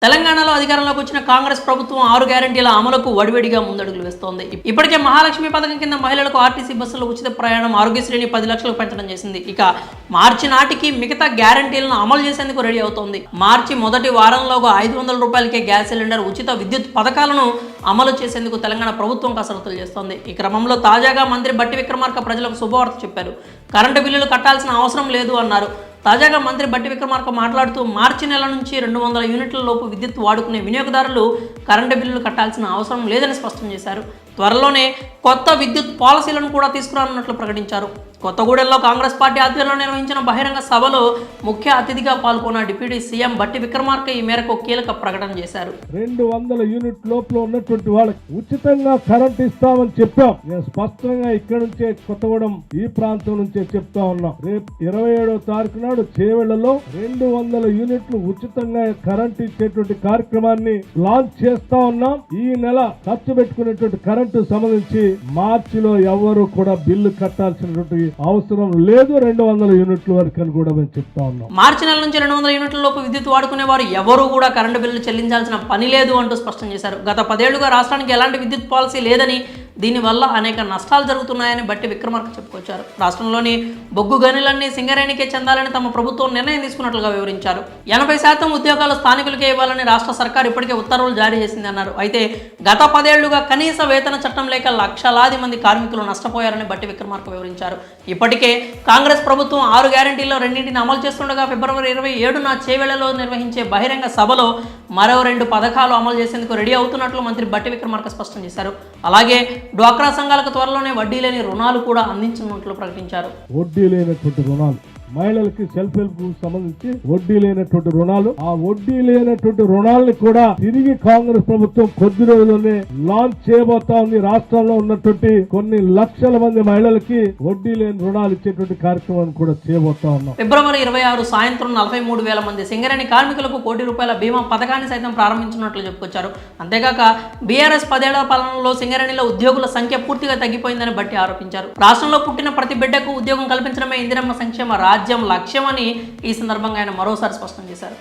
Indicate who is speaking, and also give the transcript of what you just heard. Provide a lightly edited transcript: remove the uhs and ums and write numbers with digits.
Speaker 1: తెలంగాణలో అధికారంలోకి వచ్చిన కాంగ్రెస్ ప్రభుత్వం 6 గ్యారెంటీల అమలుకు వడివడిగా ముందడుగులు వేస్తోంది. ఇప్పటికే మహాలక్ష్మి పథకం కింద మహిళలకు ఆర్టీసీ బస్సుల్లో ఉచిత ప్రయాణం, ఆరోగ్యశ్రీని 10 లక్షలకు పెంచడం చేసింది. ఇక మార్చి నాటికి మిగతా గ్యారెంటీలను అమలు చేసేందుకు రెడీ అవుతోంది. మార్చి మొదటి వారంలోగా 500 రూపాయలకే గ్యాస్ సిలిండర్, ఉచిత విద్యుత్ పథకాలను అమలు చేసేందుకు తెలంగాణ ప్రభుత్వం కసరత్తులు చేస్తోంది. ఈ క్రమంలో తాజాగా మంత్రి బట్టి విక్రమార్క ప్రజలకు శుభవార్త చెప్పారు. కరెంటు బిల్లులు కట్టాల్సిన అవసరం లేదు అన్నారు. తాజాగా మంత్రి బట్టి విక్రమార్క మాట్లాడుతూ మార్చి నెల నుంచి 200 యూనిట్ల లోపు విద్యుత్ వాడుకునే వినియోగదారులు కరెంటు బిల్లులు కట్టాల్సిన అవసరం లేదని స్పష్టం చేశారు. త్వరలోనే కొత్త విద్యుత్ పాలసీలను కూడా తీసుకురానున్నట్లు ప్రకటించారు. కొత్తగూడెంలో కాంగ్రెస్ పార్టీ ఆధ్వర్యంలో నిర్వహించిన బహిరంగ సభలో ముఖ్య అతిథిగా పాల్గొన్న డిప్యూటీ సీఎం బట్టి విక్రమార్క ఈ మేరకు కీలక ప్రకటన చేశారు.
Speaker 2: 200 యూనిట్ లోపల ఉన్నటువంటి వాళ్ళకి ఉచితంగా కరెంట్ ఇస్తామని చెప్పాం. నేను స్పష్టంగా ఇక్కడ నుంచే కొత్తగూడెం ఈ ప్రాంతం నుంచే చెప్తా ఉన్నాం. రేపు 27వ తారీఖు నాడు చేవెళ్లలో 200 యూనిట్లు ఉచితంగా కరెంట్ ఇచ్చేటువంటి కార్యక్రమాన్ని లాంచ్ చేస్తా ఉన్నాం. ఈ నెల ఖర్చు పెట్టుకునేటువంటి కరెంటు సంబంధించి మార్చిలో ఎవరు కూడా బిల్లు కట్టాల్సినటువంటి అవసరం లేదు. 200 యూనిట్ల వరకు అని కూడా మేము చెప్తా ఉన్నాం.
Speaker 1: మార్చి నెల నుంచి 200 యూనిట్ల లోపు విద్యుత్ వాడుకునే వారు ఎవరు కూడా కరెంటు బిల్లు చెల్లించాల్సిన పని లేదు అంటూ స్పష్టం చేశారు. గత 10 ఏళ్లుగా రాష్ట్రానికి ఎలాంటి విద్యుత్ పాలసీ లేదని, దీనివల్ల అనేక నష్టాలు జరుగుతున్నాయని బట్టి విక్రమార్క చెప్పుకొచ్చారు. రాష్ట్రంలోని బొగ్గు గనులన్నీ సింగరేణికే చెందాలని తమ ప్రభుత్వం నిర్ణయం తీసుకున్నట్లుగా వివరించారు. 80% ఉద్యోగాలు స్థానికులకే ఇవ్వాలని రాష్ట్ర సర్కార్ ఇప్పటికే ఉత్తర్వులు జారీ చేసింది అన్నారు. అయితే గత 10 ఏళ్లుగా కనీస వేతన చట్టం లేక లక్షలాది మంది కార్మికులు నష్టపోయారని బట్టి విక్రమార్క వివరించారు. ఇప్పటికే కాంగ్రెస్ ప్రభుత్వం 6 గ్యారెంటీల్లో 2ంటిని అమలు చేస్తుండగా ఫిబ్రవరి 27న చేవెళ్లలో నిర్వహించే బహిరంగ సభలో మరో 2 పథకాలు అమలు చేసేందుకు రెడీ అవుతున్నట్లు మంత్రి బట్టి విక్రమార్క స్పష్టం చేశారు. అలాగే డ్వాక్రా సంఘాలకు త్వరలోనే వడ్డీ లేని రుణాలు కూడా అందించనున్నట్లు ప్రకటించారు.
Speaker 2: వడ్డీ లేనటువంటి రుణాలు, మహిళలకి సెల్ఫ్ హెల్ప్ సంబంధించి వడ్డీ లేనటువంటి రుణాలు, ఆ వడ్డీ లేనటువంటి రుణాలను కూడా తిరిగి కాంగ్రెస్ ప్రభుత్వం కొద్ది రోజుల్లోనే లాంచ్ చేయబోతా ఉంది. రాష్ట్రంలో ఉన్నటువంటి కొన్ని లక్షల మంది మహిళలకి వడ్డీ లేని రుణాలు ఇచ్చేటువంటి కార్యక్రమాన్ని కూడా చేయబోతా ఉన్నాం.
Speaker 1: ఫిబ్రవరి 26 సాయంత్రం 43,000 మంది సింగరేణి కార్మికులకు ₹1,00,00,000 బీమా పథకాన్ని సైతం ప్రారంభించినట్లు చెప్పుకొచ్చారు. అంతేకాక బీఆర్ఎస్ 10 ఏళ్ల పాలనలో సింగరేణిలో ఉద్యోగుల సంఖ్య పూర్తిగా తగ్గిపోయిందని బట్టి ఆరోపించారు. రాష్ట్రంలో పుట్టిన ప్రతి బిడ్డకు ఉద్యోగం కల్పించడమే ఇందిరమ్మ సంక్షేమ రాజ్యం లక్ష్యమని ఈ సందర్భంగా ఆయన మరోసారి స్పష్టం చేశారు.